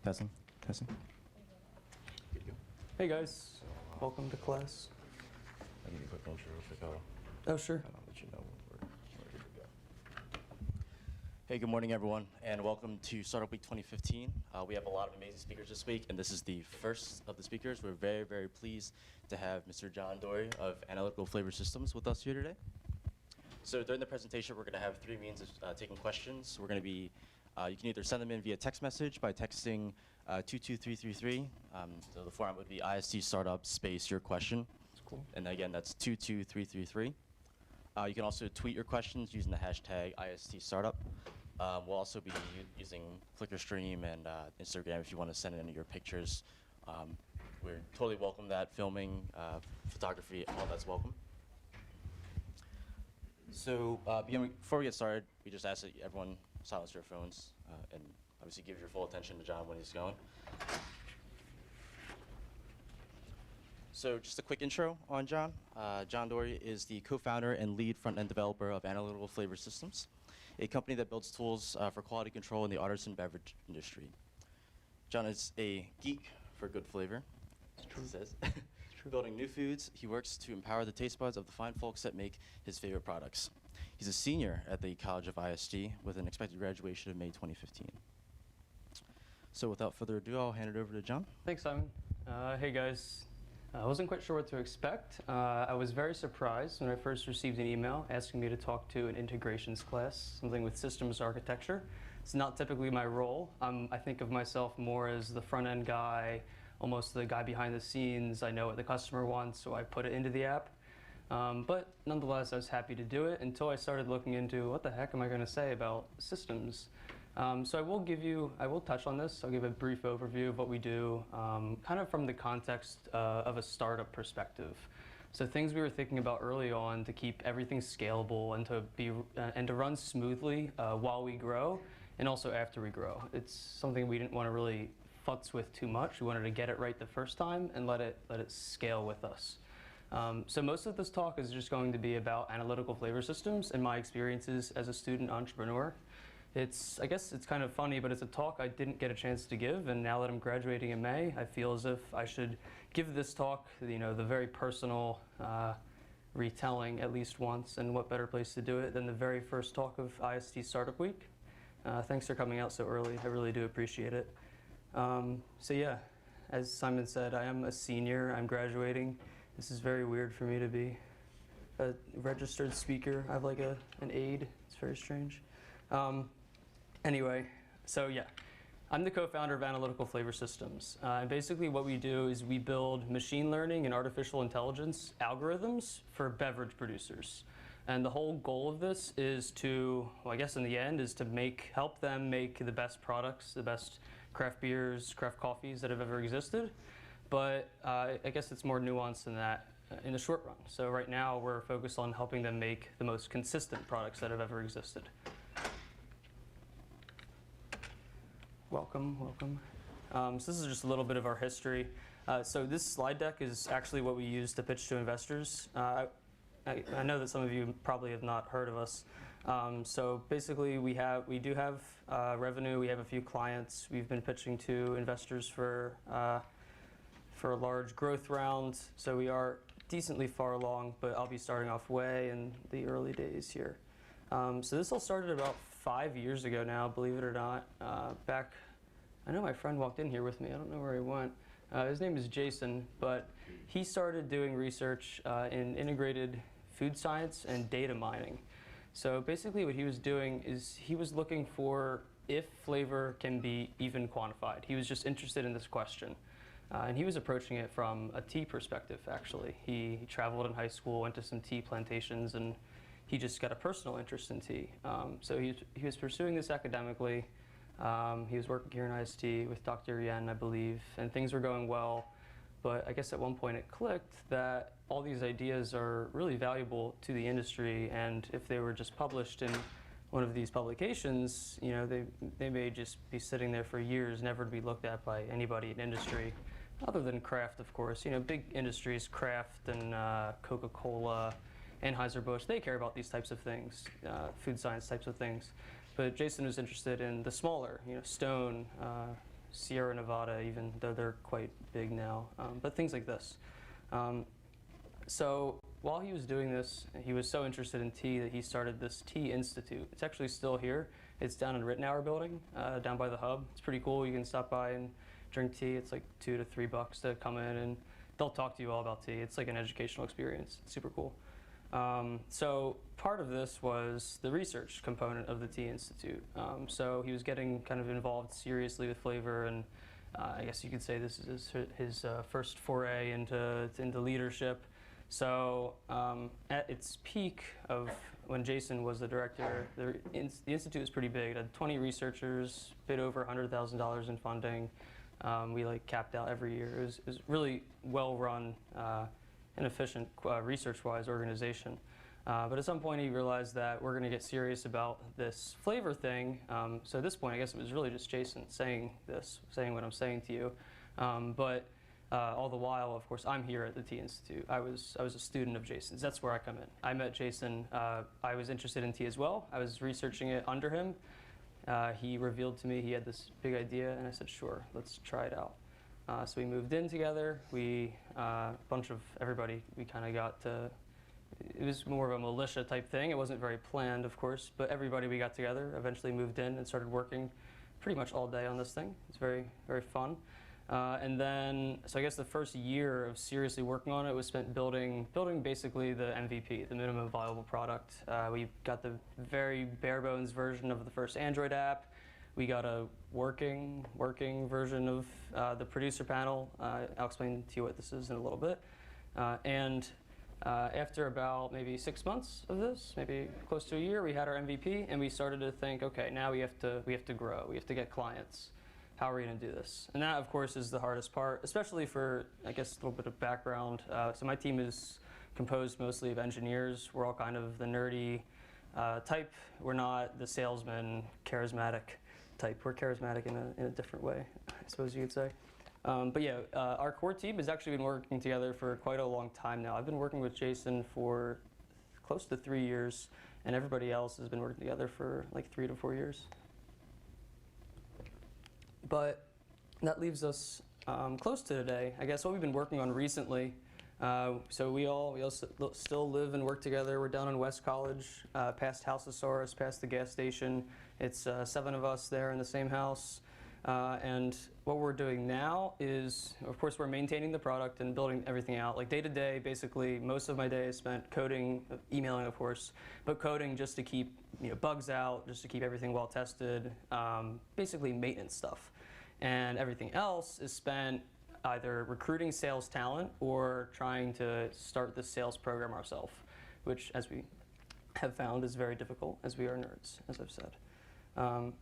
Testing, testing. Hey guys, welcome to class. I'll give you a quick intro if I go. Oh, sure. And I'll let you know when we're good to go. Hey, good morning, everyone, and welcome to Startup Week 2015. We have a lot of amazing speakers this week, and this is the first of the speakers. We're very, very pleased to have Mr. John Dori of Analytical Flavor Systems with us here today. So during the presentation, we're going to have three means of taking questions. We're going to be, you can either send them in via text message by texting 22333. So the format would be IST startup space your question. That's cool. And again, that's 22333. You can also tweet your questions using the hashtag IST startup. We'll also be using Flickr Stream and Instagram if you want to send in your pictures. We're totally welcome that. Filming, photography, all that's welcome. So before we get started, we just ask that everyone silence your phones and obviously give your full attention to John when he's going. So just a quick intro on John. John Dori is the co-founder and lead front-end developer of Analytical Flavor Systems, a company that builds tools for quality control in the artisan beverage industry. John is a geek for good flavor, as he says. Building new foods, he works to empower the taste buds of the fine folks that make his favorite products. He's a senior at the College of IST with an expected graduation of May 2015. So without further ado, I'll hand it over to John. Thanks, Simon. Hey guys. I wasn't quite sure what to expect. I was very surprised when I first received an email asking me to talk to an integrations class, something with systems architecture. It's not typically my role. I think of myself more as the front-end guy, almost the guy behind the scenes. I know what the customer wants, so I put it into the app. But nonetheless, I was happy to do it until I started looking into what the heck am I going to say about systems. So I will touch on this. I'll give a brief overview of what we do, kind of from the context of a startup perspective. So things we were thinking about early on to keep everything scalable and to run smoothly while we grow and also after we grow. It's something we didn't want to really futz with too much. We wanted to get it right the first time and let it scale with us. So most of this talk is just going to be about analytical flavor systems and my experiences as a student entrepreneur. I guess it's kind of funny, but it's a talk I didn't get a chance to give, and now that I'm graduating in May, I feel as if I should give this talk, the very personal retelling at least once, and what better place to do it than the very first talk of IST Startup Week. Thanks for coming out so early. I really do appreciate it. So yeah, as Simon said, I am a senior. I'm graduating. This is very weird for me to be a registered speaker. I have like an aide. It's very strange. Anyway, so yeah, I'm the co-founder of Analytical Flavor Systems. And basically what we do is we build machine learning and artificial intelligence algorithms for beverage producers. And the whole goal of this is to, well, I guess in the end, is to help them make the best products, the best craft beers, craft coffees that have ever existed. But I guess it's more nuanced than that in the short run. So right now we're focused on helping them make the most consistent products that have ever existed. Welcome, welcome. So this is just a little bit of our history. So this slide deck is actually what we use to pitch to investors. I know that some of you probably have not heard of us. So basically we do have revenue, we have a few clients. We've been pitching to investors for a large growth round. So we are decently far along, but I'll be starting off way in the early days here. So this all started about 5 years ago now, believe it or not. I know my friend walked in here with me. I don't know where he went. His name is Jason, but he started doing research in integrated food science and data mining. So basically what he was doing is he was looking for if flavor can be even quantified. He was just interested in this question. And he was approaching it from a tea perspective, actually. He traveled in high school, went to some tea plantations, and he just got a personal interest in tea. So he was pursuing this academically. He was working here in IST with Dr. Yen, I believe, and things were going well. But I guess at one point it clicked that all these ideas are really valuable to the industry, and if they were just published in one of these publications, they may just be sitting there for years, never to be looked at by anybody in industry, other than craft, of course. Big industries, Kraft and Coca-Cola, Anheuser-Busch, they care about these types of things, food science types of things. But Jason was interested in the smaller, Stone, Sierra Nevada, even though they're quite big now. But things like this. So while he was doing this, he was so interested in tea that he started this Tea Institute. It's actually still here. It's down in Rittenhour building, down by the hub. It's pretty cool. You can stop by and drink tea. It's like $2 to $3 to come in, and they'll talk to you all about tea. It's like an educational experience. It's super cool. So part of this was the research component of the Tea Institute. So he was getting kind of involved seriously with flavor, and I guess you could say this is his first foray into leadership. So at its peak of when Jason was the director, the institute was pretty big. It had 20 researchers, bit over $100,000 in funding. We like capped out every year. It was really well run and efficient research-wise organization. But at some point he realized that we're going to get serious about this flavor thing. So at this point, I guess it was really just Jason saying what I'm saying to you. But all the while, of course, I'm here at the Tea Institute. I was a student of Jason's. That's where I come in. I met Jason. I was interested in tea as well. I was researching it under him. He revealed to me he had this big idea, and I said, sure, let's try it out. So we moved in together. A bunch of everybody, we kind of got to, it was more of a militia type thing. It wasn't very planned, of course, but everybody we got together eventually moved in and started working pretty much all day on this thing. It's very, very fun. And then, so I guess the first year of seriously working on it was spent building basically the MVP, the minimum viable product. We got the very bare bones version of the first Android app. We got a working version of the producer panel. I'll explain to you what this is in a little bit. And after about maybe 6 months of this, maybe close to a year, we had our MVP, and we started to think, okay, now we have to grow. We have to get clients. How are we going to do this? And that, of course, is the hardest part, especially for, I guess, a little bit of background. So my team is composed mostly of engineers. We're all kind of the nerdy type. We're not the salesman, charismatic type. We're charismatic in a different way, I suppose you could say. But yeah, our core team has actually been working together for quite a long time now. I've been working with Jason for close to 3 years, and everybody else has been working together for like 3 to 4 years. But that leaves us close to today. I guess what we've been working on recently. So we all still live and work together. We're down in West College, past Houseosaurus, past the gas station. It's 7 of us there in the same house. And what we're doing now is, of course, we're maintaining the product and building everything out. Like day to day, basically, most of my day is spent coding, emailing, of course, but coding just to keep bugs out, just to keep everything well tested, basically maintenance stuff. And everything else is spent either recruiting sales talent or trying to start the sales program ourselves, which, as we have found, is very difficult, as we are nerds, as I've said.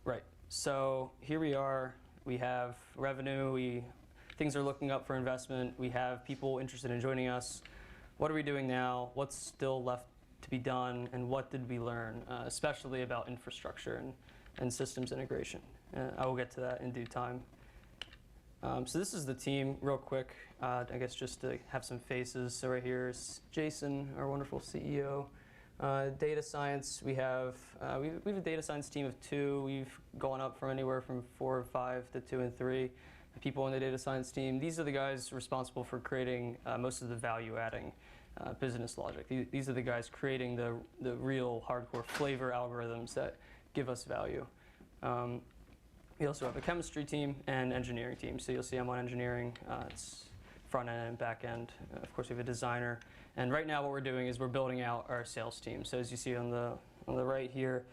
Right. So here we are. We have revenue. Things are looking up for investment. We have people interested in joining us. What are we doing now? What's still left to be done? And what did we learn, especially about infrastructure and systems integration? I will get to that in due time. So this is the team, real quick, I guess just to have some faces. So right here is Jason, our wonderful CEO. Data science, we have a data science team of 2. We've gone up from anywhere from 4 or 5 to 2 and 3 people on the data science team. These are the guys responsible for creating most of the value-adding business logic. These are the guys creating the real hardcore flavor algorithms that give us value. We also have a chemistry team and engineering team. So you'll see I'm on engineering. It's front end and back end. Of course, we have a designer. And right now what we're doing is we're building out our sales team. So as you see on the right here,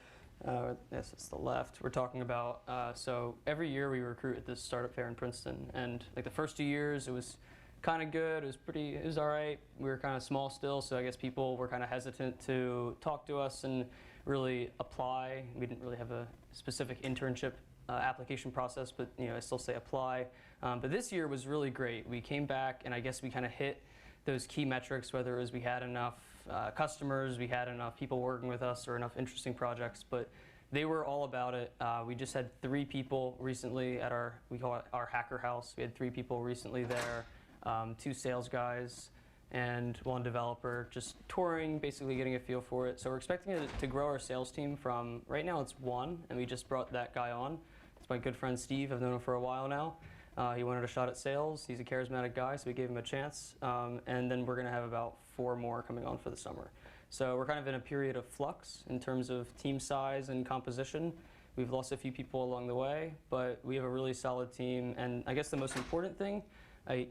yes, it's the left, we're talking about, so every year we recruit at this startup fair in Princeton. And like the first 2 years, it was kind of good. It was all right. We were kind of small still, so I guess people were kind of hesitant to talk to us and really apply. We didn't really have a specific internship application process, but I still say apply. But this year was really great. We came back, and I guess we kind of hit those key metrics, whether it was we had enough customers, we had enough people working with us, or enough interesting projects, but they were all about it. We just had 3 people recently at we call it our hacker house. We had 3 people recently there, 2 sales guys, and 1 developer, just touring, basically getting a feel for it. So we're expecting to grow our sales team from, right now it's 1, and we just brought that guy on. It's my good friend Steve. I've known him for a while now. He wanted a shot at sales. He's a charismatic guy, so we gave him a chance. And then we're going to have about 4 more coming on for the summer. So we're kind of in a period of flux in terms of team size and composition. We've lost a few people along the way, but we have a really solid team. And I guess the most important thing, I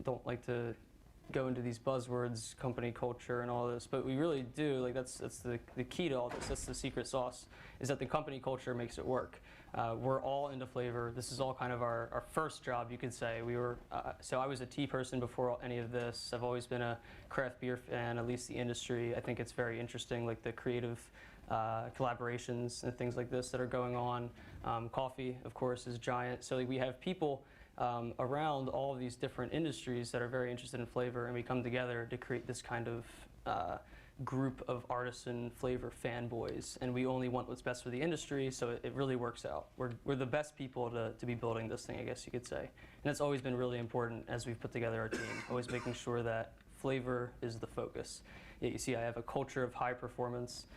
don't like to go into these buzzwords, company culture and all this, but we really do, like that's the key to all this, that's the secret sauce, is that the company culture makes it work. We're all into flavor. This is all kind of our first job, you could say. So I was a tea person before any of this. I've always been a craft beer fan, at least the industry. I think it's very interesting, like the creative collaborations and things like this that are going on. Coffee, of course, is giant. So like, we have people around all of these different industries that are very interested in flavor, and we come together to create this kind of group of artisan flavor fanboys, and we only want what's best for the industry, so it really works out. We're the best people to be building this thing, I guess you could say. And that's always been really important as we've put together our team, always making sure that flavor is the focus. Yeah, you see I have a culture of high performance,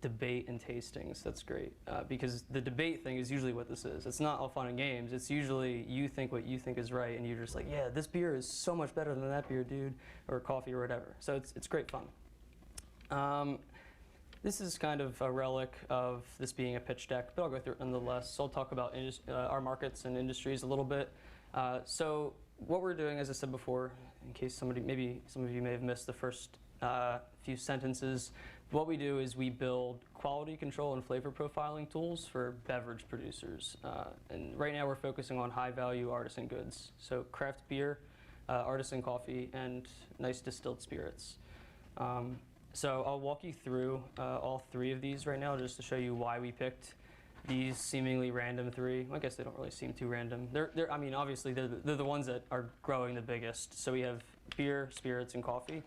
debate and tastings. That's great, because the debate thing is usually what this is. It's not all fun and games. It's usually you think what you think is right, and you're just like, yeah, this beer is so much better than that beer, dude, or coffee or whatever. So it's great fun. This is kind of a relic of this being a pitch deck, but I'll go through it nonetheless. So I'll talk about our markets and industries a little bit. So what we're doing, as I said before, in case maybe some of you may have missed the first few sentences, what we do is we build quality control and flavor profiling tools for beverage producers. And right now we're focusing on high-value artisan goods. So craft beer, artisan coffee, and nice distilled spirits. So I'll walk you through all 3 of these right now just to show you why we picked these seemingly random 3. I guess they don't really seem too random. I mean, obviously they're the ones that are growing the biggest. So we have beer, spirits, and coffee.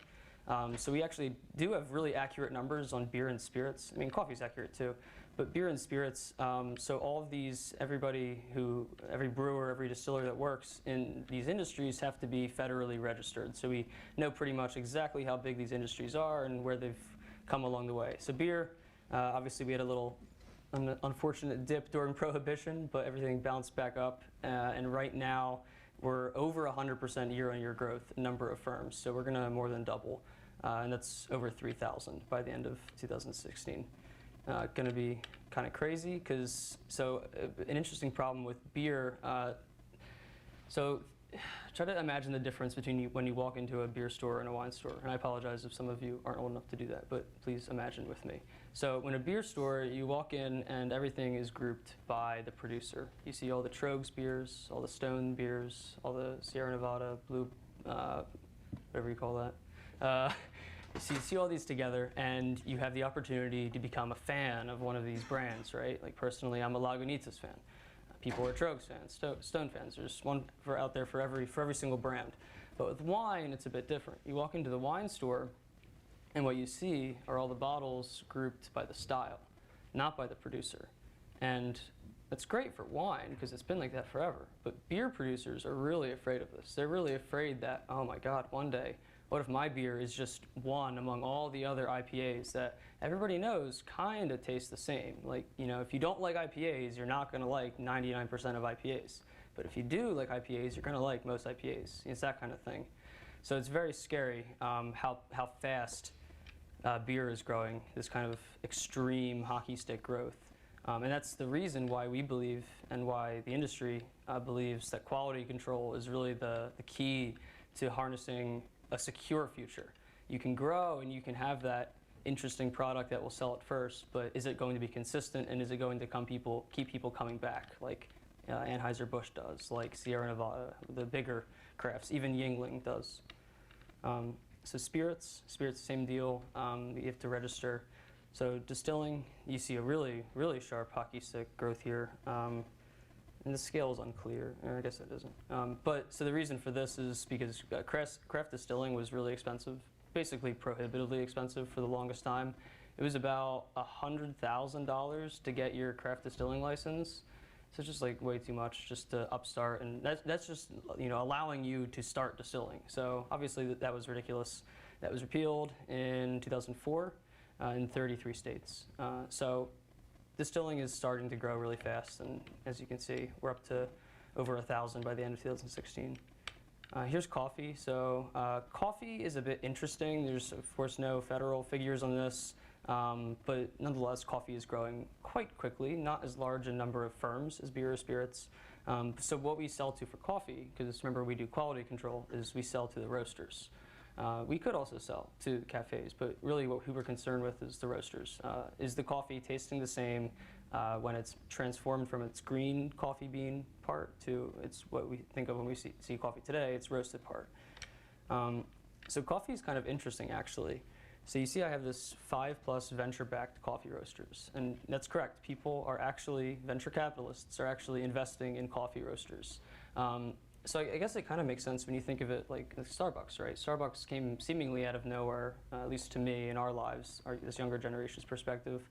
So we actually do have really accurate numbers on beer and spirits. I mean, coffee's accurate too, but beer and spirits, so all of these, every brewer, every distiller that works in these industries have to be federally registered. So we know pretty much exactly how big these industries are and where they've come along the way. So beer, obviously we had a little unfortunate dip during Prohibition, but everything bounced back up. And right now, we're over 100% year-on-year growth in number of firms. So we're gonna more than double. And that's over 3,000 by the end of 2016. Gonna be kind of crazy, because an interesting problem with beer. So try to imagine the difference between when you walk into a beer store and a wine store. And I apologize if some of you aren't old enough to do that, but please imagine with me. So when a beer store, you walk in and everything is grouped by the producer. You see all the Trogs beers, all the Stone beers, all the Sierra Nevada, Blue, whatever you call that. So you see all these together, and you have the opportunity to become a fan of one of these brands, right? Like personally, I'm a Lagunitas fan. People are Trogs fans, Stone fans. There's one out there for every single brand. But with wine, it's a bit different. You walk into the wine store, and what you see are all the bottles grouped by the style, not by the producer. And that's great for wine, because it's been like that forever. But beer producers are really afraid of this. They're really afraid that, oh my God, one day, what if my beer is just one among all the other IPAs that everybody knows kind of taste the same? Like, if you don't like IPAs, you're not going to like 99% of IPAs. But if you do like IPAs, you're going to like most IPAs. It's that kind of thing. So it's very scary how fast beer is growing, this kind of extreme hockey stick growth. And that's the reason why we believe, and why the industry believes, that quality control is really the key to harnessing a secure future. You can grow and you can have that interesting product that will sell at first, but is it going to be consistent, and is it going to keep people coming back, like Anheuser-Busch does, like Sierra Nevada, the bigger crafts, even Yingling does. So spirits, same deal. You have to register. So distilling, you see a really, really sharp hockey stick growth here. And the scale is unclear. I guess it isn't. But so the reason for this is because craft distilling was really expensive, basically prohibitively expensive for the longest time. It was about $100,000 to get your craft distilling license. So it's just like way too much just to upstart, and that's just allowing you to start distilling. So obviously that was ridiculous. That was repealed in 2004 in 33 states. So distilling is starting to grow really fast, and as you can see, we're up to over 1,000 by the end of 2016. Here's coffee. So coffee is a bit interesting. There's, of course, no federal figures on this, but nonetheless, coffee is growing quite quickly, not as large a number of firms as beer or spirits. So what we sell to for coffee, because remember we do quality control, is we sell to the roasters. We could also sell to cafes, but really what we were concerned with is the roasters. Is the coffee tasting the same when it's transformed from its green coffee bean part to it's what we think of when we see coffee today, it's roasted part. So coffee is kind of interesting, actually. So you see I have this 5+ venture-backed coffee roasters, and that's correct. People are actually, venture capitalists are actually investing in coffee roasters. So I guess it kind of makes sense when you think of it like Starbucks, right? Starbucks came seemingly out of nowhere, at least to me in our lives, this younger generation's perspective,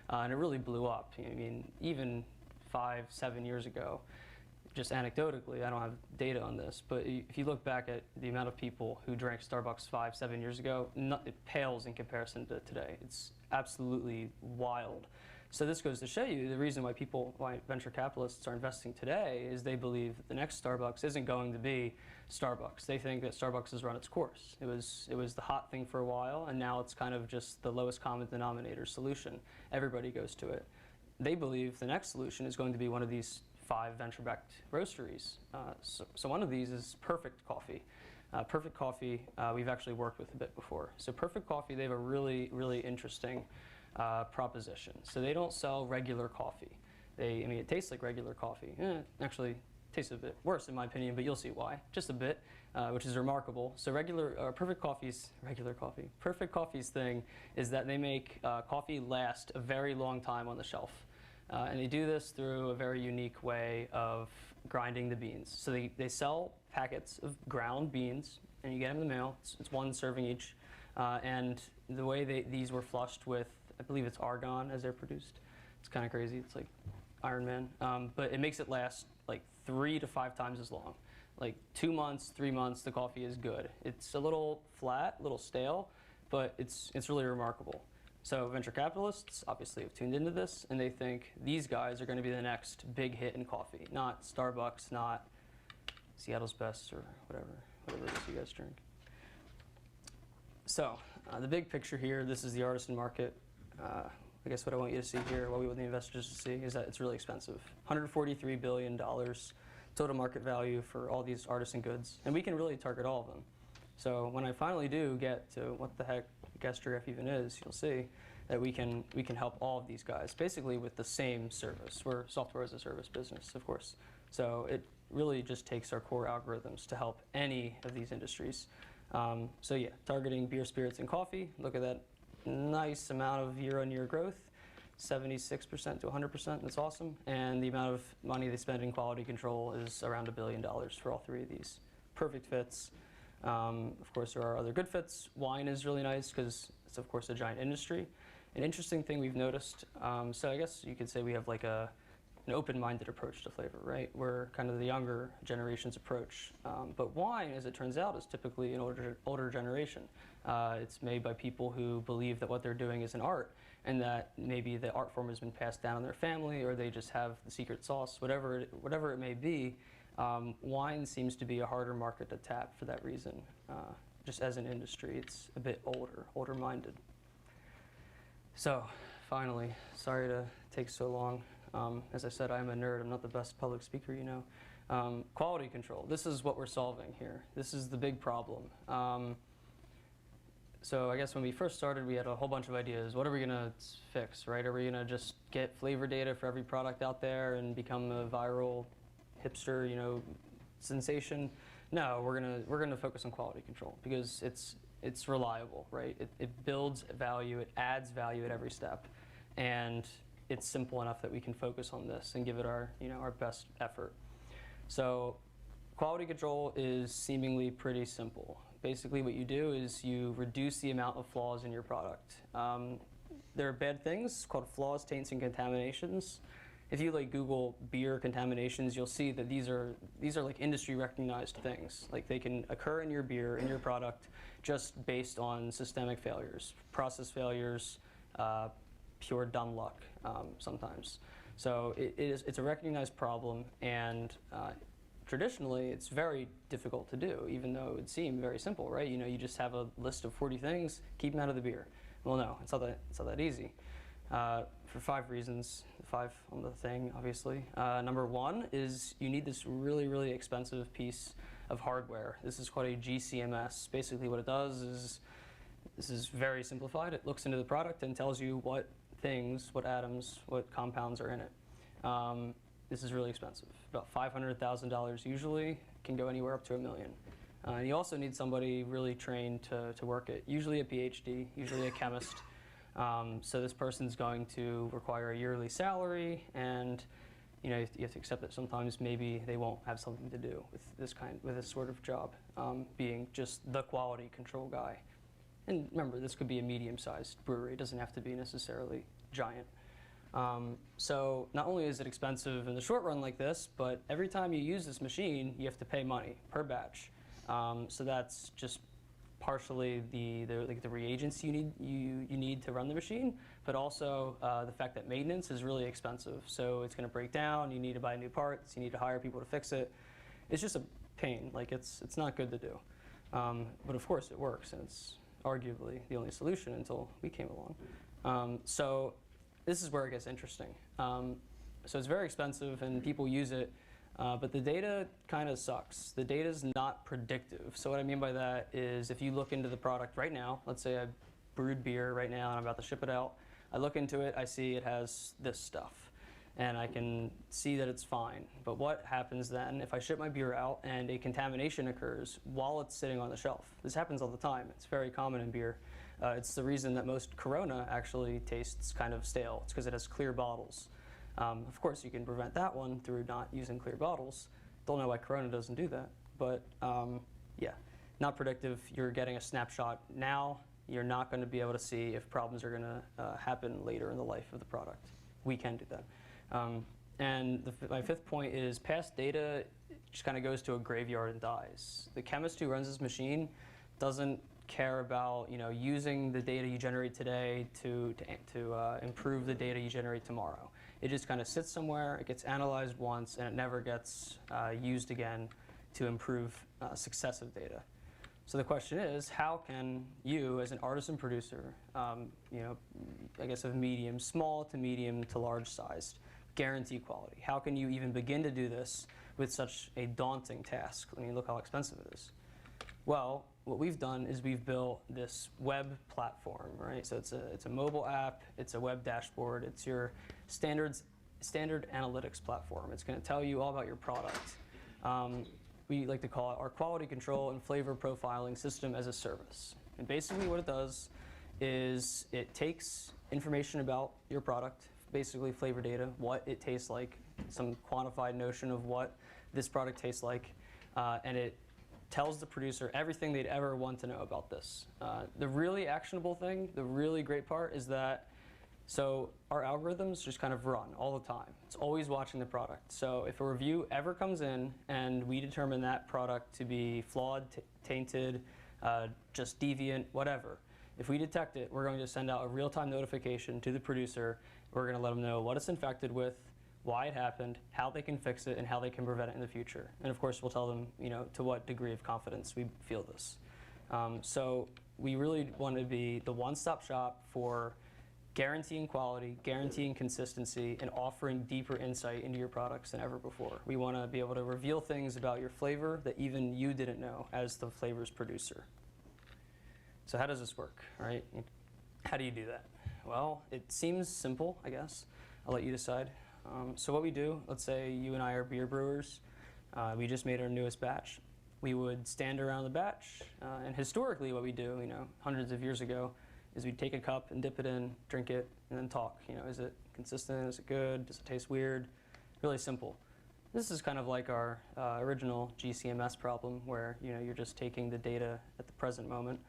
and it really blew up. I mean, even 5-7 years ago, just anecdotally, I don't have data on this, but if you look back at the amount of people who drank Starbucks 5-7 years ago, it pales in comparison to today. It's absolutely wild. So this goes to show you the reason why venture capitalists are investing today is they believe that the next Starbucks isn't going to be Starbucks. They think that Starbucks has run its course. It was the hot thing for a while, and now it's kind of just the lowest common denominator solution. Everybody goes to it. They believe the next solution is going to be one of these 5 venture-backed roasteries. So one of these is Perfect Coffee. Perfect Coffee, we've actually worked with a bit before. So Perfect Coffee, they have a really, really interesting proposition. So they don't sell regular coffee. I mean, it tastes like regular coffee. Actually, tastes a bit worse in my opinion, but you'll see why. Just a bit, which is remarkable. So Perfect Coffee's thing is that they make coffee last a very long time on the shelf. And they do this through a very unique way of grinding the beans. So they sell packets of ground beans, and you get them in the mail. It's 1 serving each. And the way these were flushed with, I believe it's argon as they're produced. It's kind of crazy. It's like Iron Man. But it makes it last like 3 to 5 times as long. Like 2 months, 3 months, the coffee is good. It's a little flat, a little stale, but it's really remarkable. So venture capitalists obviously have tuned into this, and they think these guys are going to be the next big hit in coffee, not Starbucks, not Seattle's Best, or whatever it is you guys drink. So the big picture here, this is the Artisan Market. I guess what I want you to see here, what we want the investors to see, is that it's really expensive. $143 billion total market value for all these artisan goods, and we can really target all of them. So when I finally do get to what the heck Gastrograph even is, you'll see that we can help all of these guys basically with the same service. We're software as a service business, of course. So it really just takes our core algorithms to help any of these industries. So yeah, targeting beer, spirits, and coffee. Look at that nice amount of year-on-year growth, 76% to 100%. That's awesome. And the amount of money they spend in quality control is around $1 billion for all 3 of these. Perfect fits. Of course, there are other good fits. Wine is really nice because it's, of course, a giant industry. An interesting thing we've noticed, so I guess you could say we have like an open-minded approach to flavor, right? We're kind of the younger generation's approach. But wine, as it turns out, is typically an older generation. It's made by people who believe that what they're doing is an art, and that maybe the art form has been passed down in their family, or they just have the secret sauce, whatever it may be. Wine seems to be a harder market to tap for that reason. Just as an industry, it's a bit older-minded. So, finally, sorry to take so long. As I said, I'm a nerd. I'm not the best public speaker, you know. Quality control. This is what we're solving here. This is the big problem. So I guess when we first started, we had a whole bunch of ideas. What are we going to fix, right? Are we going to just get flavor data for every product out there and become a viral hipster, you know, sensation? No, we're gonna focus on quality control because it's reliable, right? It builds value, it adds value at every step, and it's simple enough that we can focus on this and give it our best effort. So quality control is seemingly pretty simple. Basically what you do is you reduce the amount of flaws in your product. There are bad things called flaws, taints, and contaminations. If you like Google beer contaminations, you'll see that these are like industry recognized things. Like they can occur in your beer, in your product, just based on systemic failures, process failures, pure dumb luck sometimes. So it's a recognized problem, and traditionally it's very difficult to do, even though it would seem very simple, right? You know, you just have a list of 40 things, keep them out of the beer. Well, no, it's not that easy. For 5 reasons, 5 on the thing, obviously. Number 1 is you need this really, really expensive piece of hardware. This is called a GCMS. Basically what it does is, this is very simplified, it looks into the product and tells you what things, what atoms, what compounds are in it. This is really expensive, about $500,000 usually, can go anywhere up to $1 million. You also need somebody really trained to work it, usually a PhD, usually a chemist. So this person's going to require a yearly salary, and you know, you have to accept that sometimes maybe they won't have something to do with this sort of job, being just the quality control guy. And remember, this could be a medium-sized brewery. It doesn't have to be necessarily giant. So not only is it expensive in the short run like this, but every time you use this machine, you have to pay money per batch. So that's just partially the reagents you need to run the machine, but also the fact that maintenance is really expensive. So it's going to break down. You need to buy new parts. You need to hire people to fix it. It's just a pain. Like it's not good to do. But of course it works, and it's arguably the only solution until we came along. So this is where it gets interesting. So it's very expensive, and people use it. But the data kind of sucks. The data is not predictive. So what I mean by that is if you look into the product right now, let's say I brewed beer right now and I'm about to ship it out. I look into it, I see it has this stuff, and I can see that it's fine. But what happens then if I ship my beer out and a contamination occurs while it's sitting on the shelf? This happens all the time. It's very common in beer. It's the reason that most Corona actually tastes kind of stale. It's because it has clear bottles. Of course, you can prevent that one through not using clear bottles. Don't know why Corona doesn't do that, but yeah, not predictive. You're getting a snapshot now. You're not going to be able to see if problems are going to happen later in the life of the product. We can do that. And my 5th point is past data just kind of goes to a graveyard and dies. The chemist who runs this machine doesn't care about using the data you generate today to improve the data you generate tomorrow. It just kind of sits somewhere, it gets analyzed once, and it never gets used again to improve successive data. So the question is, how can you, as an artisan producer, I guess of small to medium to large sized, guarantee quality? How can you even begin to do this with such a daunting task? I mean, look how expensive it is. Well, what we've done is we've built this web platform, right? So it's a mobile app, it's a web dashboard, it's your standard analytics platform. It's going to tell you all about your product. We like to call it our quality control and flavor profiling system as a service. And basically what it does is it takes information about your product, basically flavor data, what it tastes like, some quantified notion of what this product tastes like, and it tells the producer everything they'd ever want to know about this. The really actionable thing, the really great part is that so our algorithms just kind of run all the time. It's always watching the product. So if a review ever comes in and we determine that product to be flawed, tainted, just deviant, whatever, if we detect it, we're going to send out a real-time notification to the producer. We're going to let them know what it's infected with, why it happened, how they can fix it, and how they can prevent it in the future. And of course, we'll tell them, to what degree of confidence we feel this. So we really want to be the one-stop shop for guaranteeing quality, guaranteeing consistency, and offering deeper insight into your products than ever before. We want to be able to reveal things about your flavor that even you didn't know as the flavor's producer. So how does this work, right? How do you do that? Well, it seems simple, I guess. I'll let you decide. So what we do, let's say you and I are beer brewers. We just made our newest batch. We would stand around the batch, and historically what we do, hundreds of years ago, is we'd take a cup and dip it in, drink it, and then talk. Is it consistent? Is it good? Does it taste weird? Really simple. This is kind of like our original GCMS problem, where you're just taking the data at the present moment.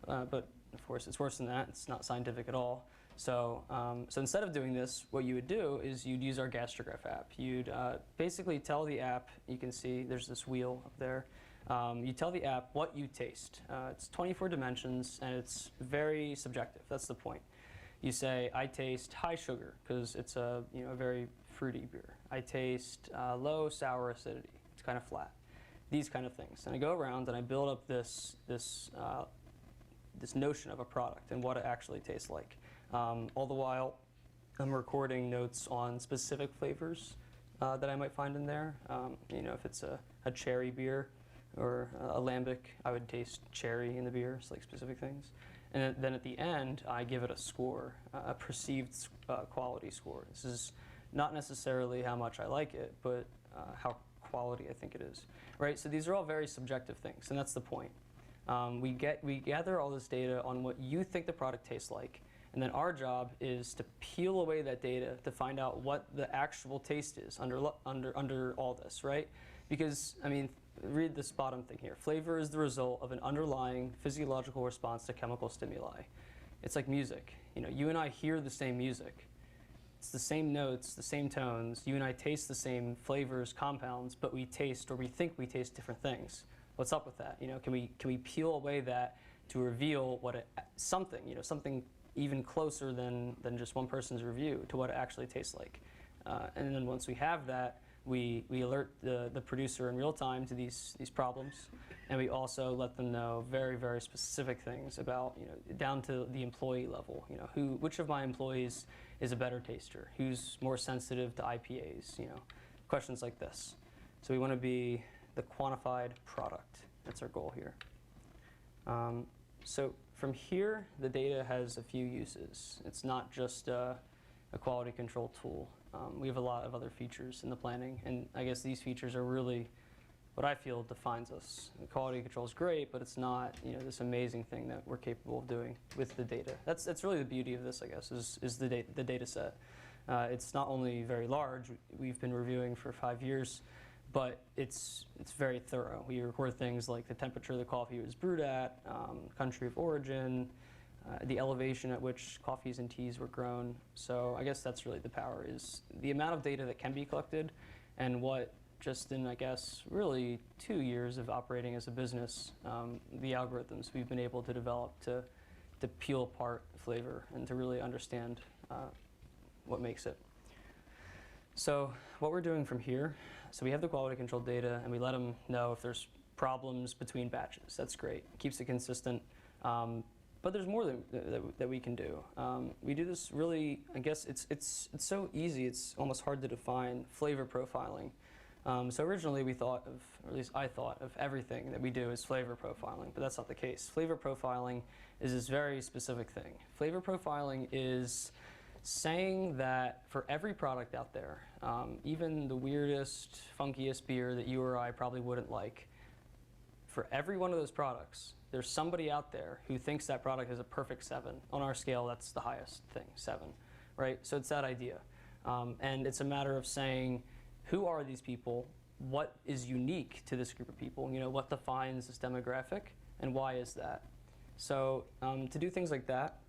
But of course, it's worse than that. It's not scientific at all. So, so instead of doing this, what you would do is you'd use our gastrograph app. You'd basically tell the app, you can see there's this wheel up there. You tell the app what you taste. It's 24 dimensions, and it's very subjective. That's the point. You say, I taste high sugar because it's a very fruity beer. I taste low sour acidity. It's kind of flat. These kind of things. And I go around and I build up this notion of a product and what it actually tastes like. All the while, I'm recording notes on specific flavors that I might find in there. If it's a cherry beer or a lambic, I would taste cherry in the beer, so like specific things. And then at the end, I give it a score, a perceived quality score. This is not necessarily how much I like it, but how quality I think it is. Right? So these are all very subjective things, and that's the point. We gather all this data on what you think the product tastes like, and then our job is to peel away that data to find out what the actual taste is under all this, right? Because, I mean, read this bottom thing here. Flavor is the result of an underlying physiological response to chemical stimuli. It's like music. You and I hear the same music. It's the same notes, the same tones. You and I taste the same flavors, compounds, but we taste, or we think we taste, different things. What's up with that? Can we peel away that to reveal what something even closer than just one person's review to what it actually tastes like? And then once we have that, we alert the producer in real time to these problems, and we also let them know very, very specific things about, down to the employee level. Which of my employees is a better taster? Who's more sensitive to IPAs? Questions like this. So we want to be the quantified product. That's our goal here. So from here, the data has a few uses. It's not just a quality control tool. We have a lot of other features in the planning, and I guess these features are really what I feel defines us. The quality control is great, but it's not this amazing thing that we're capable of doing with the data. That's really the beauty of this, I guess, is the data set. It's not only very large. We've been reviewing for 5 years, but it's very thorough. We record things like the temperature the coffee was brewed at, country of origin, the elevation at which coffees and teas were grown. So I guess that's really the power, is the amount of data that can be collected, and what just in, I guess, really 2 years of operating as a business, the algorithms we've been able to develop to peel apart flavor and to really understand what makes it. So what we're doing from here, so we have the quality control data, and we let them know if there's problems between batches. That's great. Keeps it consistent. But there's more that we can do. We do this really, I guess it's so easy, it's almost hard to define, flavor profiling. So originally we thought of, or at least I thought of, everything that we do as flavor profiling, but that's not the case. Flavor profiling is this very specific thing. Flavor profiling is saying that for every product out there, even the weirdest, funkiest beer that you or I probably wouldn't like, for every one of those products, there's somebody out there who thinks that product is a perfect 7. On our scale, that's the highest thing, 7, right? So it's that idea. And it's a matter of saying, who are these people? What is unique to this group of people? What defines this demographic, and why is that? So to do things like that,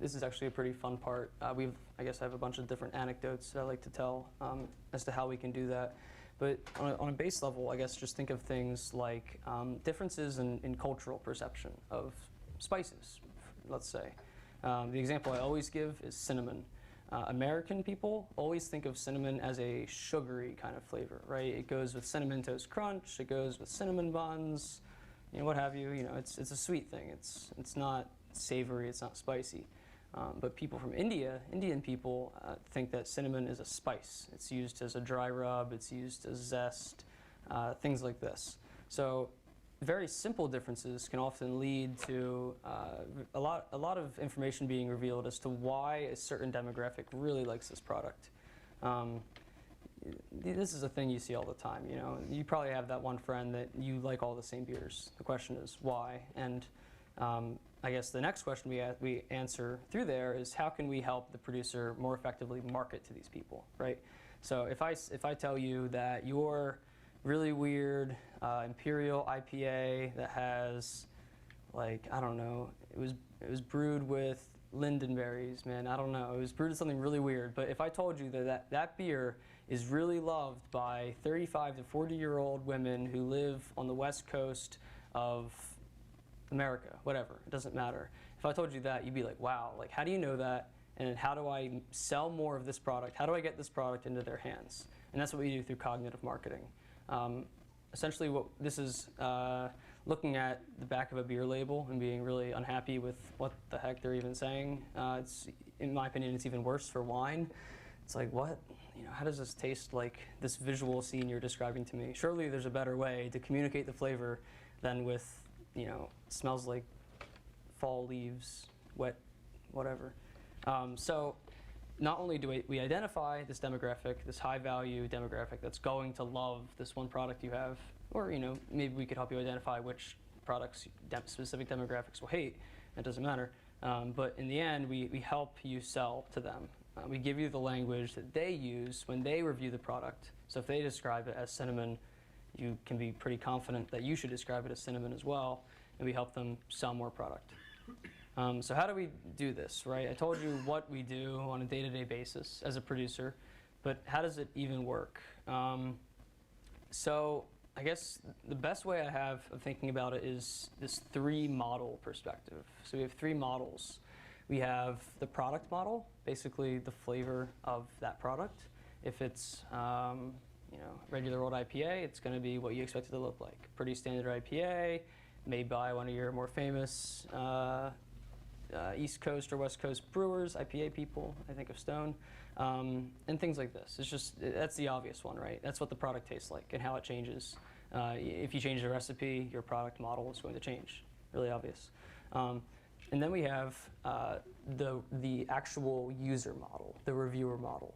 this is actually a pretty fun part. I guess I have a bunch of different anecdotes that I like to tell as to how we can do that. But on a base level, I guess just think of things like differences in cultural perception of spices, let's say. The example I always give is cinnamon. American people always think of cinnamon as a sugary kind of flavor, right? It goes with Cinnamon Toast Crunch, it goes with cinnamon buns, what have you. It's a sweet thing. It's not savory, it's not spicy. But people from Indian people think that cinnamon is a spice. It's used as a dry rub, it's used as zest, things like this. So very simple differences can often lead to a lot of information being revealed as to why a certain demographic really likes this product. This is a thing you see all the time. You probably have that one friend that you like all the same beers. The question is why? And I guess the next question we answer through there is, how can we help the producer more effectively market to these people, right? So if I tell you that your really weird Imperial IPA that has, like, I don't know, it was brewed with lindenberries, man, I don't know, it was brewed with something really weird, but if I told you that beer is really loved by 35 to 40-year-old women who live on the west coast of America, whatever, it doesn't matter. If I told you that, you'd be like, wow, like how do you know that? And how do I sell more of this product? How do I get this product into their hands? And that's what we do through cognitive marketing. Essentially what this is looking at the back of a beer label and being really unhappy with what the heck they're even saying. It's, in my opinion, it's even worse for wine. It's like, what? You know, how does this taste like this visual scene you're describing to me? Surely there's a better way to communicate the flavor than with, you know, smells like fall leaves, wet, whatever. So not only do we identify this demographic, this high value demographic that's going to love this one product you have, or you know, maybe we could help you identify which products specific demographics will hate. It doesn't matter. But in the end, we help you sell to them. We give you the language that they use when they review the product. So if they describe it as cinnamon, you can be pretty confident that you should describe it as cinnamon as well, and we help them sell more product. So how do we do this, right? I told you what we do on a day-to-day basis as a producer, but how does it even work? So I guess the best way I have of thinking about it is this 3-model perspective. So we have 3 models. We have the product model, basically the flavor of that product. If it's you know, regular old IPA, it's going to be what you expect it to look like. Pretty standard IPA, made by one of your more famous East Coast or West Coast brewers, IPA people, I think of Stone, and things like this. It's just, that's the obvious one, right? That's what the product tastes like and how it changes. If you change the recipe, your product model is going to change. Really obvious. And then we have the actual user model, the reviewer model.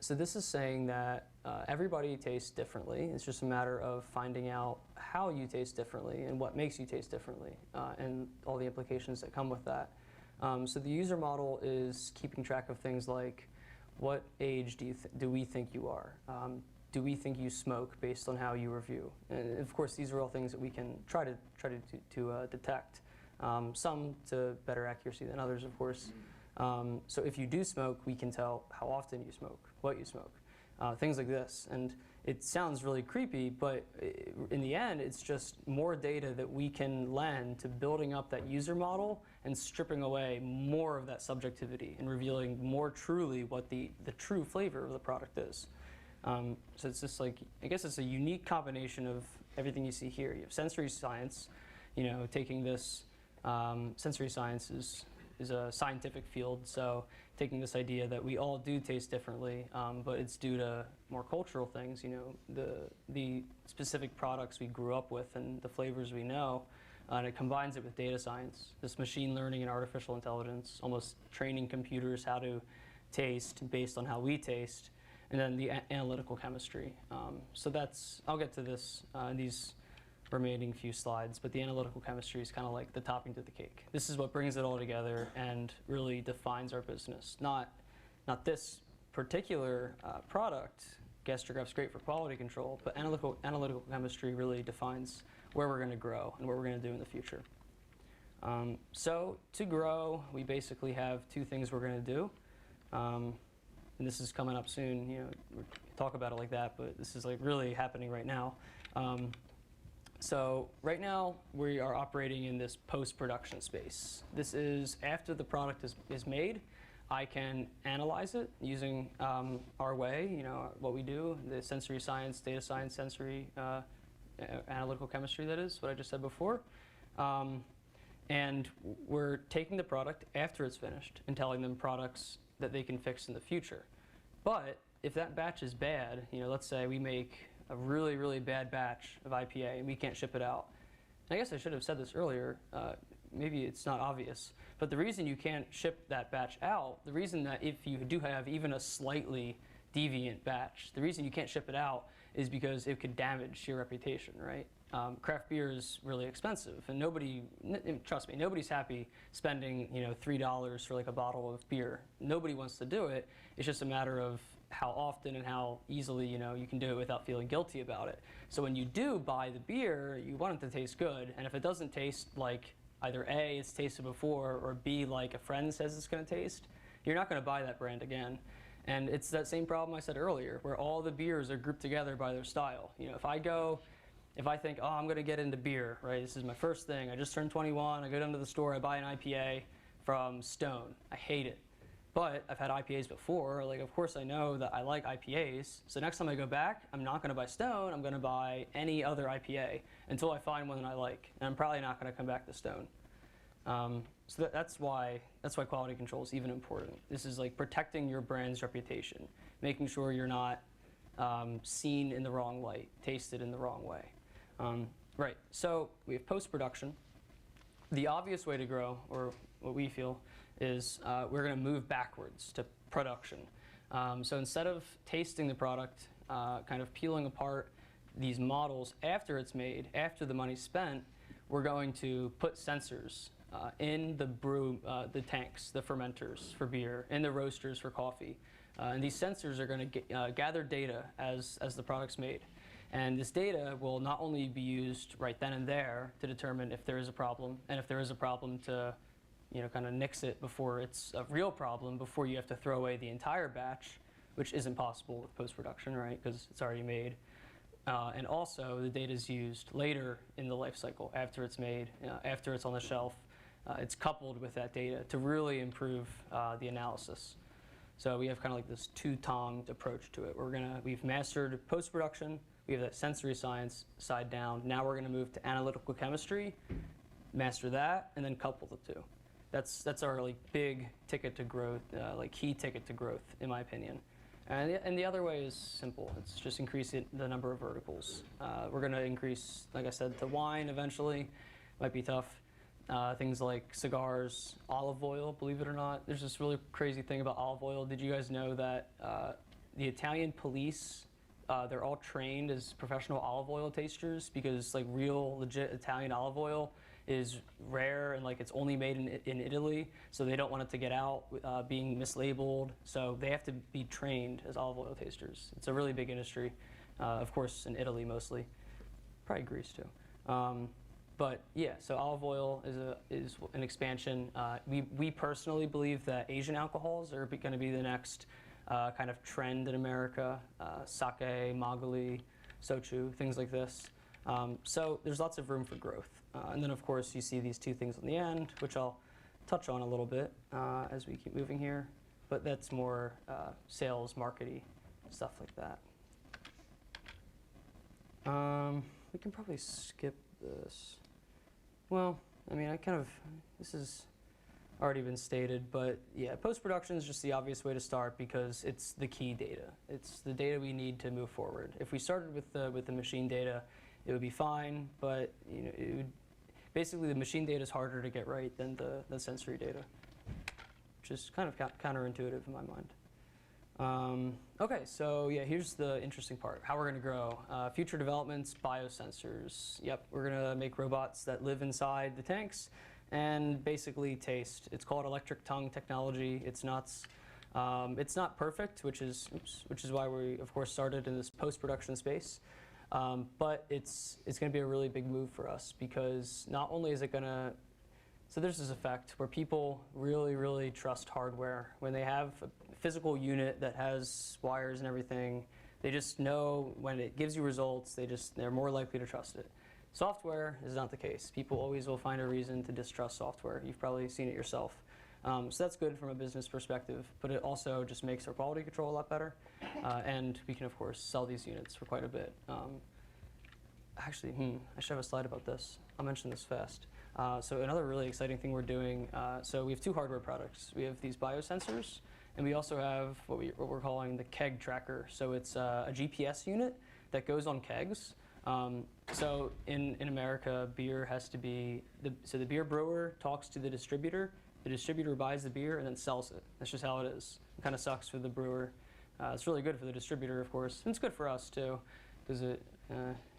So this is saying that everybody tastes differently. It's just a matter of finding out how you taste differently and what makes you taste differently, and all the implications that come with that. So the user model is keeping track of things like, what age do we think you are? Do we think you smoke based on how you review? And of course, these are all things that we can try to detect. Some to better accuracy than others, of course. So if you do smoke, we can tell how often you smoke, what you smoke, things like this. And it sounds really creepy, but in the end, it's just more data that we can lend to building up that user model and stripping away more of that subjectivity and revealing more truly what the true flavor of the product is. So it's just like, I guess it's a unique combination of everything you see here. You have sensory science, you know, taking this, sensory science is a scientific field, so taking this idea that we all do taste differently, but it's due to more cultural things, you know, the specific products we grew up with and the flavors we know, and it combines it with data science, this machine learning and artificial intelligence, almost training computers how to taste based on how we taste, and then the analytical chemistry. So that's, I'll get to this in these remaining few slides, but the analytical chemistry is kind of like the topping to the cake. This is what brings it all together and really defines our business. Not this particular product. Gastrograf's great for quality control, but analytical chemistry really defines where we're going to grow and what we're going to do in the future. So to grow, we basically have 2 things we're going to do. And this is coming up soon. You know, we talk about it like that, but this is like really happening right now. So right now, we are operating in this post-production space. This is after the product is made. I can analyze it using our way, you know, what we do, the sensory science, data science, sensory, analytical chemistry, that is, what I just said before. And we're taking the product after it's finished and telling them products that they can fix in the future. But if that batch is bad, you know, let's say we make a really, really bad batch of IPA and we can't ship it out. And I guess I should have said this earlier, maybe it's not obvious, but the reason you can't ship that batch out, the reason that if you do have even a slightly deviant batch, the reason you can't ship it out is because it could damage your reputation, right? Craft beer is really expensive, and trust me, nobody's happy spending, you know, $3 for like a bottle of beer. Nobody wants to do it. It's just a matter of how often and how easily, you know, you can do it without feeling guilty about it. So when you do buy the beer, you want it to taste good, and if it doesn't taste like either A, it's tasted before, or B, like a friend says it's going to taste, you're not going to buy that brand again. And it's that same problem I said earlier, where all the beers are grouped together by their style. You know, if I go if I think, oh, I'm going to get into beer, right? This is my first thing. I just turned 21. I go down to the store. I buy an IPA from Stone. I hate it. But I've had IPAs before. Like, of course, I know that I like IPAs. So next time I go back, I'm not going to buy Stone. I'm going to buy any other IPA until I find one that I like. And I'm probably not going to come back to Stone. So that's why quality control is even important. This is like protecting your brand's reputation, making sure you're not seen in the wrong light, tasted in the wrong way. Right, so we have post-production. The obvious way to grow, or what we feel, is we're going to move backwards to production. So instead of tasting the product, kind of peeling apart these models after it's made, after the money's spent, we're going to put sensors in the tanks, the fermenters for beer, in the roasters for coffee. And these sensors are going to gather data as the product's made. And this data will not only be used right then and there to determine if there is a problem, and if there is a problem to kind of nix it before it's a real problem, before you have to throw away the entire batch, which isn't possible with post-production, right, because it's already made. And also, the data is used later in the life cycle, after it's made, after it's on the shelf. It's coupled with that data to really improve the analysis. So we have kind of like this two-tonged approach to it. We've mastered post-production. We have that sensory science side down. Now we're going to move to analytical chemistry, master that, and then couple the two. That's our like big ticket to growth, like key ticket to growth, in my opinion. And the other way is simple. It's just increasing the number of verticals. We're going to increase, like I said, to wine eventually. Might be tough. Things like cigars, olive oil, believe it or not. There's this really crazy thing about olive oil. Did you guys know that the Italian police, they're all trained as professional olive oil tasters, because like real, legit Italian olive oil is rare and like it's only made in Italy, so they don't want it to get out being mislabeled. So they have to be trained as olive oil tasters. It's a really big industry, of course in Italy mostly, probably Greece too. But yeah, so olive oil is an expansion. We personally believe that Asian alcohols are going to be the next kind of trend in America. Sake, magali, sochu, things like this. So there's lots of room for growth. And then of course you see these two things on the end, which I'll touch on a little bit as we keep moving here. But that's more sales, marketing, stuff like that. We can probably skip this. Well, I mean, this has already been stated, but yeah, post-production is just the obvious way to start because it's the key data. It's the data we need to move forward. If we started with the machine data, it would be fine, but basically the machine data is harder to get right than the sensory data, which is kind of counterintuitive in my mind. Okay, so yeah, here's the interesting part, how we're going to grow. Future developments, biosensors. Yep, we're going to make robots that live inside the tanks and basically taste. It's called electric tongue technology. It's nuts. It's not perfect, which is why we, of course, started in this post-production space. But it's going to be a really big move for us because not only is it going to, so there's this effect where people really, really trust hardware. When they have a physical unit that has wires and everything, they just know when it gives you results, they're more likely to trust it. Software is not the case. People always will find a reason to distrust software. You've probably seen it yourself. So that's good from a business perspective, but it also just makes our quality control a lot better. And we can, of course, sell these units for quite a bit. Actually, I should have a slide about this. I'll mention this fast. So another really exciting thing we're doing, so we have two hardware products. We have these biosensors, and we also have what we're calling the keg tracker. So it's a GPS unit that goes on kegs. So in America, beer has to be, so the beer brewer talks to the distributor buys the beer and then sells it. That's just how it is. It kind of sucks for the brewer. It's really good for the distributor, of course, and it's good for us too, because it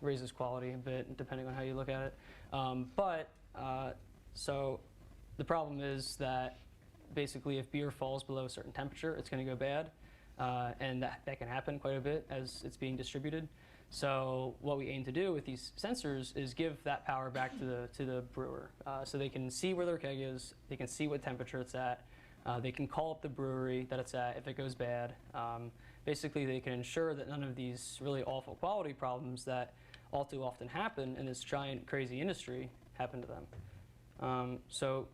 raises quality a bit, depending on how you look at it. So the problem is that basically if beer falls below a certain temperature, it's going to go bad, and that can happen quite a bit as it's being distributed. So what we aim to do with these sensors is give that power back to the brewer, so they can see where their keg is, they can see what temperature it's at, they can call up the brewery that it's at if it goes bad. Basically, they can ensure that none of these really awful quality problems that all too often happen in this giant, crazy industry happen to them. So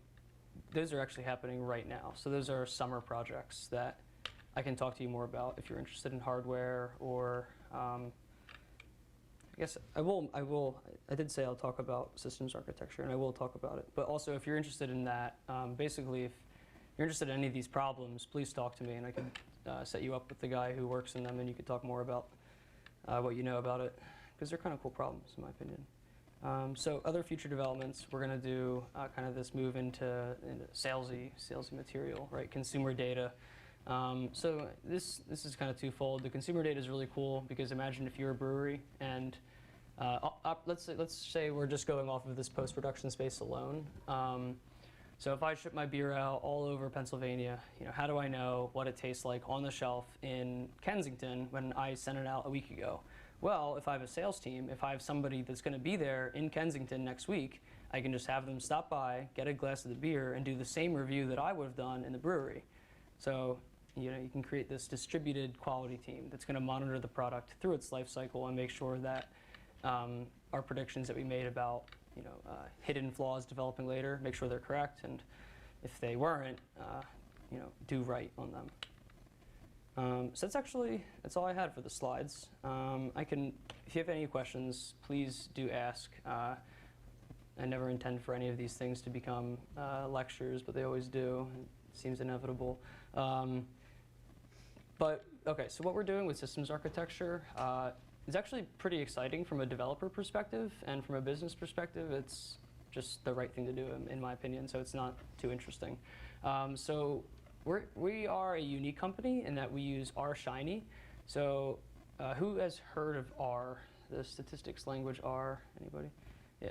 those are actually happening right now. So those are summer projects that I can talk to you more about if you're interested in hardware, or I guess I did say I'll talk about systems architecture, and I will talk about it. But also, if you're interested in that, basically, if you're interested in any of these problems, please talk to me, and I can set you up with the guy who works in them, and you can talk more about what you know about it, because they're kind of cool problems, in my opinion. So other future developments, we're going to do kind of this move into salesy material, right? Consumer data. So this is kind of twofold. The consumer data is really cool because imagine if you're a brewery and let's say we're just going off of this post-production space alone. So if I ship my beer out all over Pennsylvania, how do I know what it tastes like on the shelf in Kensington when I sent it out a week ago? Well, if I have a sales team, if I have somebody that's going to be there in Kensington next week, I can just have them stop by, get a glass of the beer, and do the same review that I would have done in the brewery. So you can create this distributed quality team that's going to monitor the product through its life cycle and make sure that our predictions that we made about hidden flaws developing later, make sure they're correct, and if they weren't, do right on them. So that's all I had for the slides. If you have any questions, please do ask. I never intend for any of these things to become lectures, but they always do. It seems inevitable. But okay, so what we're doing with systems architecture is actually pretty exciting from a developer perspective, and from a business perspective, it's just the right thing to do, in my opinion, so it's not too interesting. So we are a unique company in that we use R Shiny. So who has heard of R, the statistics language R? Anybody? Yeah.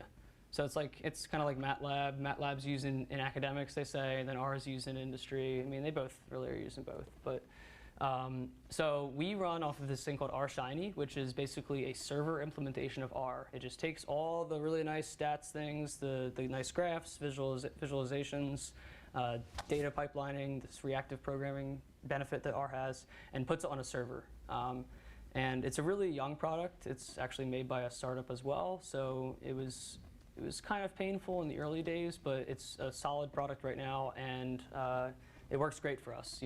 So it's kind of like MATLAB. MATLAB's used in academics, they say, and then R is used in industry. I mean, they both really are used in both. But so we run off of this thing called R Shiny, which is basically a server implementation of R. It just takes all the really nice stats things, the nice graphs, visualizations, data pipelining, this reactive programming benefit that R has, and puts it on a server. And it's a really young product. It's actually made by a startup as well, so it was kind of painful in the early days, but it's a solid product right now, and it works great for us.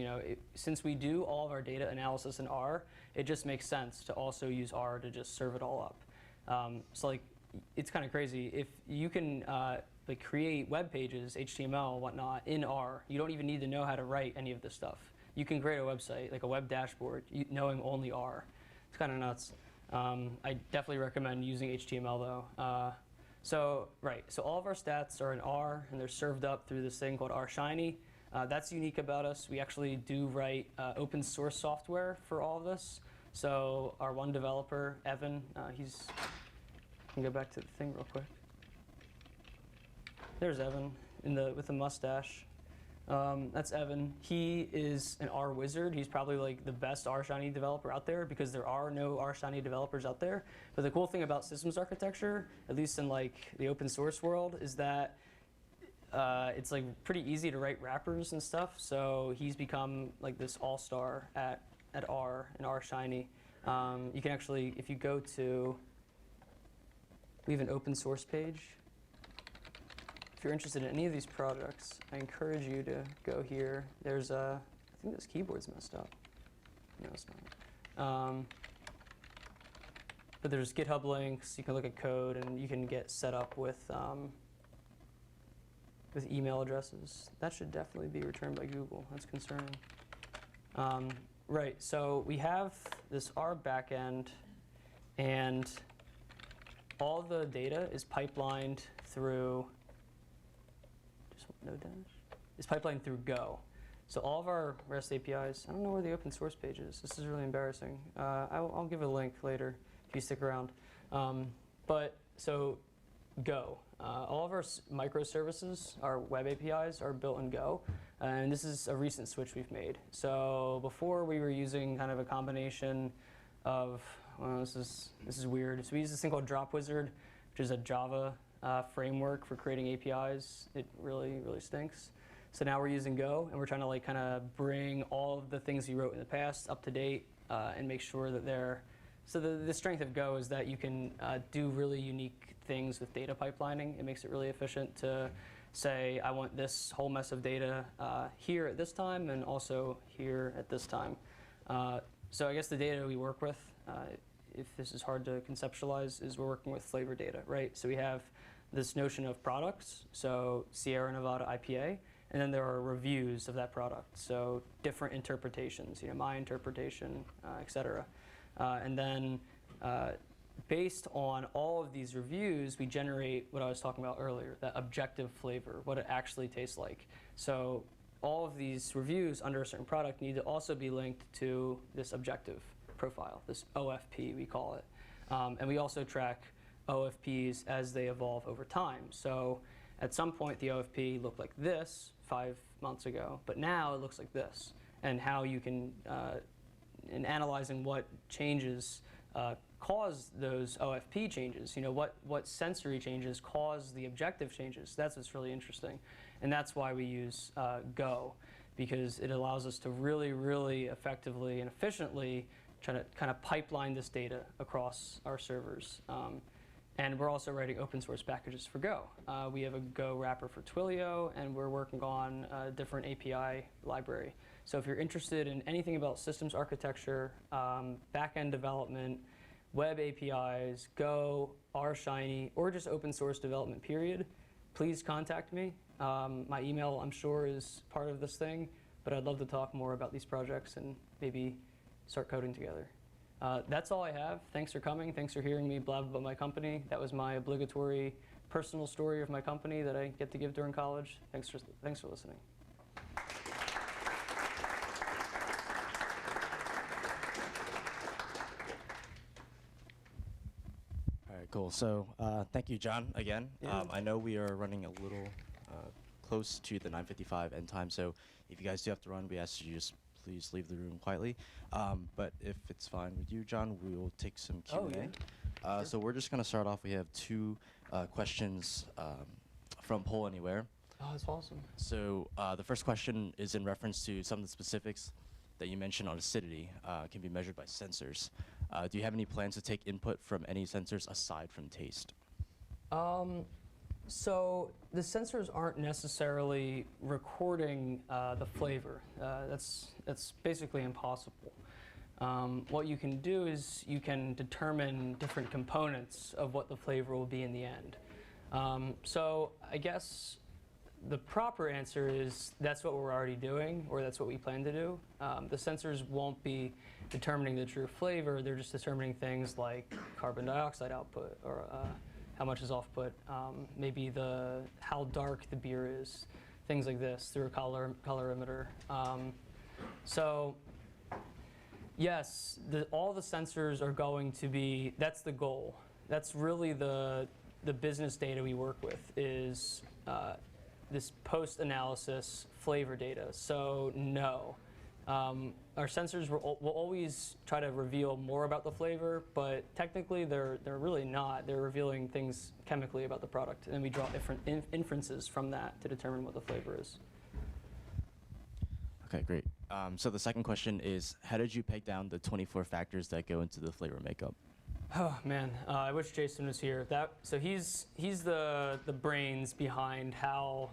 Since we do all of our data analysis in R, it just makes sense to also use R to just serve it all up. So it's kind of crazy. If you can create web pages, HTML, whatnot, in R, you don't even need to know how to write any of this stuff. You can create a website, like a web dashboard, knowing only R. It's kind of nuts. I definitely recommend using HTML though. So all of our stats are in R, and they're served up through this thing called R Shiny. That's unique about us. We actually do write open source software for all of this. So our one developer, Evan, I can go back to the thing real quick. There's Evan with the mustache. That's Evan. He is an R wizard. He's probably the best R Shiny developer out there, because there are no R Shiny developers out there. But the cool thing about systems architecture, at least in the open source world, is that it's pretty easy to write wrappers and stuff. So he's become this all-star at R and R Shiny. You can actually, if you go to, we have an open source page. If you're interested in any of these projects, I encourage you to go here. There's I think this keyboard's messed up. No, it's not. But there's GitHub links. You can look at code, and you can get set up with email addresses. That should definitely be returned by Google. That's concerning. Right. So we have this R backend, and all the data is pipelined through. No dash. It's pipelined through Go. So all of our REST APIs, I don't know where the open source page is. This is really embarrassing. I'll give a link later if you stick around. But so Go. All of our microservices, our web APIs, are built in Go. And this is a recent switch we've made. So before we were using kind of a combination of, this is weird. So we use this thing called Drop Wizard, which is a Java framework for creating APIs. It really, really stinks. So now we're using Go, and we're trying to kind of bring all of the things we wrote in the past up to date, and make sure that they're So the strength of Go is that you can do really unique things with data pipelining. It makes it really efficient to say, I want this whole mess of data here at this time and also here at this time. So I guess the data we work with, if this is hard to conceptualize, is we're working with flavor data, right? So we have this notion of products, so Sierra Nevada IPA, and then there are reviews of that product, so different interpretations, my interpretation, et cetera. And then based on all of these reviews, we generate what I was talking about earlier, that objective flavor, what it actually tastes like. So all of these reviews under a certain product need to also be linked to this objective profile, this OFP we call it. And we also track OFPs as they evolve over time. So at some point the OFP looked like this 5 months ago, but now it looks like this. And how you can, in analyzing what changes cause those OFP changes, what sensory changes cause the objective changes, that's what's really interesting. And that's why we use Go, because it allows us to really, really effectively and efficiently try to kind of pipeline this data across our servers. And we're also writing open source packages for Go. We have a Go wrapper for Twilio, and we're working on a different API library. So if you're interested in anything about systems architecture, back-end development, web APIs, Go, RShiny, or just open source development period, please contact me. My email, I'm sure, is part of this thing, but I'd love to talk more about these projects and maybe start coding together. That's all I have. Thanks for coming. Thanks for hearing me blab about my company. That was my obligatory personal story of my company that I get to give during college. Thanks for listening. All right, cool. So thank you, John, again. Yeah. I know we are running a little close to the 9:55 end time, so if you guys do have to run, we ask you just please leave the room quietly. But if it's fine with you, John, we will take some Q&A. Oh, yeah. Sure. So we're just going to start off. We have 2 questions from Poll Anywhere. Oh, that's awesome. So the first question is in reference to some of the specifics that you mentioned on acidity can be measured by sensors. Do you have any plans to take input from any sensors aside from taste? So the sensors aren't necessarily recording the flavor. That's basically impossible. What you can do is you can determine different components of what the flavor will be in the end. So I guess the proper answer is that's what we're already doing, or that's what we plan to do. The sensors won't be determining the true flavor. They're just determining things like carbon dioxide output, or how much is off-put, maybe how dark the beer is, things like this through a colorimeter. So yes, all the sensors are going to be, that's the goal. That's really the business data we work with, is this post-analysis flavor data. So no. Our sensors will always try to reveal more about the flavor, but technically they're really not. They're revealing things chemically about the product, and we draw different inferences from that to determine what the flavor is. Okay, great. So the second question is, how did you peg down the 24 factors that go into the flavor makeup? Oh man, I wish Jason was here. So he's the brains behind how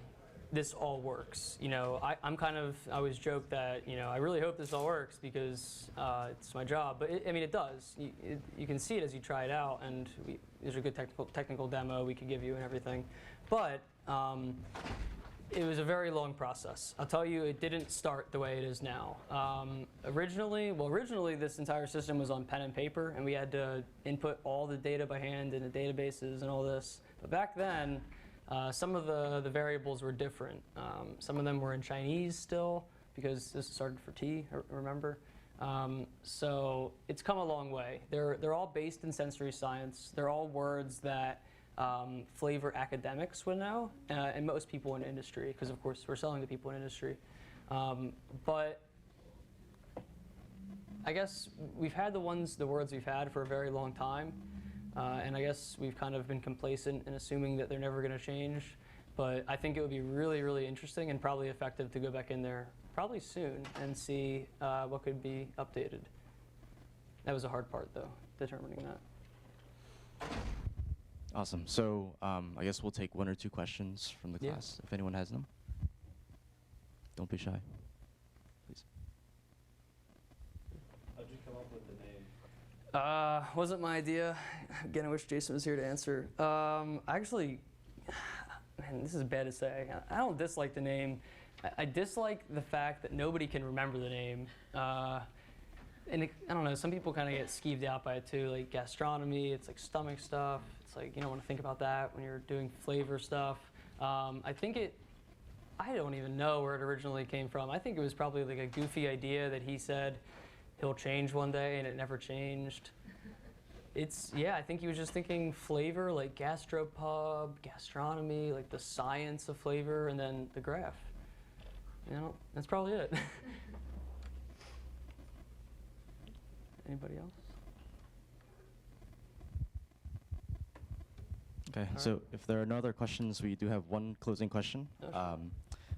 this all works. I always joke that I really hope this all works because it's my job. But it does. You can see it as you try it out, and there's a good technical demo we could give you and everything. But it was a very long process. I'll tell you, it didn't start the way it is now. Originally this entire system was on pen and paper, and we had to input all the data by hand in the databases and all this. But back then, some of the variables were different. Some of them were in Chinese still, because this started for T, remember? So it's come a long way. They're all based in sensory science. They're all words that flavor academics would know, and most people in industry, because of course we're selling to people in industry. But I guess we've had the words we've had for a very long time. And I guess we've kind of been complacent in assuming that they're never going to change. But I think it would be really, really interesting and probably effective to go back in there probably soon and see what could be updated. That was a hard part, though. determining that. Awesome. So I guess we'll take 1 or 2 questions from the Yeah. class, if anyone has them. Don't be shy, please. How'd you come up with the name? Wasn't my idea. Again, I wish Jason was here to answer. Actually, man, this is bad to say. I don't dislike the name. I dislike the fact that nobody can remember the name. And I don't know, some people kind of get skeeved out by it too, like gastronomy, it's like stomach stuff. It's like, you don't want to think about that when you're doing flavor stuff. I don't even know where it originally came from. I think it was probably like a goofy idea that he said he'll change one day, and it never changed. I think he was just thinking flavor, like gastropub, gastronomy, like the science of flavor, and then the graph. You know, that's probably it. Anybody else? Okay, All so right. if there are no other questions, we do have one closing question. Oh, sure.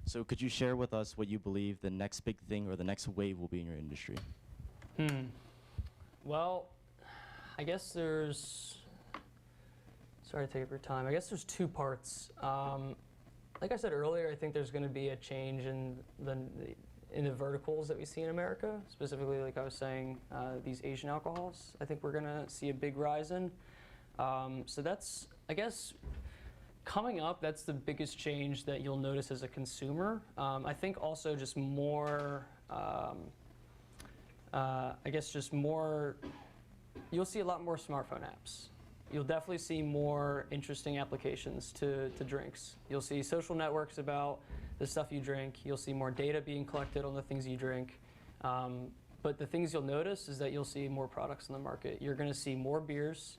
So could you share with us what you believe the next big thing or the next wave will be in your industry? Well, I guess there's, sorry to take up your time, I guess there's 2 parts. Like I said earlier, I think there's going to be a change in the verticals that we see in America, specifically, like I was saying, these Asian alcohols. I think we're going to see a big rise in. So that's, I guess, coming up, that's the biggest change that you'll notice as a consumer. I think also just more, you'll see a lot more smartphone apps. You'll definitely see more interesting applications to drinks. You'll see social networks about the stuff you drink. You'll see more data being collected on the things you drink. But the things you'll notice is that you'll see more products in the market. You're going to see more beers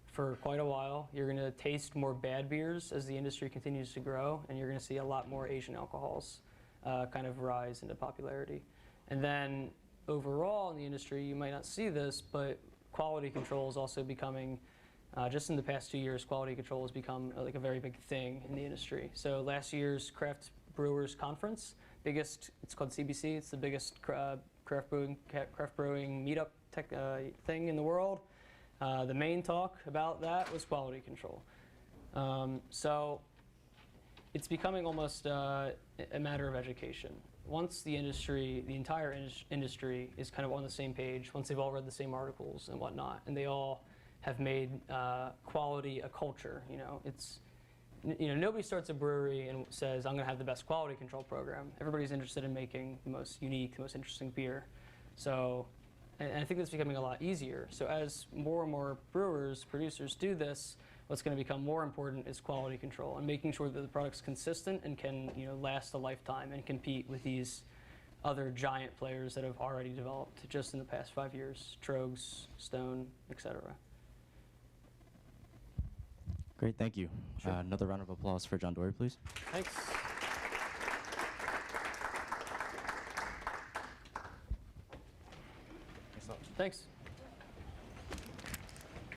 for quite a while. You're going to taste more bad beers as the industry continues to grow, and you're going to see a lot more Asian alcohols kind of rise into popularity. And then overall in the industry, you might not see this, but quality control is also becoming, just in the past 2 years, quality control has become like a very big thing in the industry. So last year's Craft Brewers Conference, it's called CBC, it's the biggest craft brewing meetup thing in the world. The main talk about that was quality control. So it's becoming almost a matter of education. Once the entire industry is kind of on the same page, once they've all read the same articles and whatnot, and they all have made quality a culture, nobody starts a brewery and says, I'm going to have the best quality control program. Everybody's interested in making the most unique, the most interesting beer. So, and I think that's becoming a lot easier. So as more and more producers do this, what's going to become more important is quality control and making sure that the product's consistent and can last a lifetime and compete with these other giant players that have already developed just in the past 5 years, Trogs, Stone, etc. Great, thank you. Sure. Another round of applause for John Dori, please. Thanks. Thanks.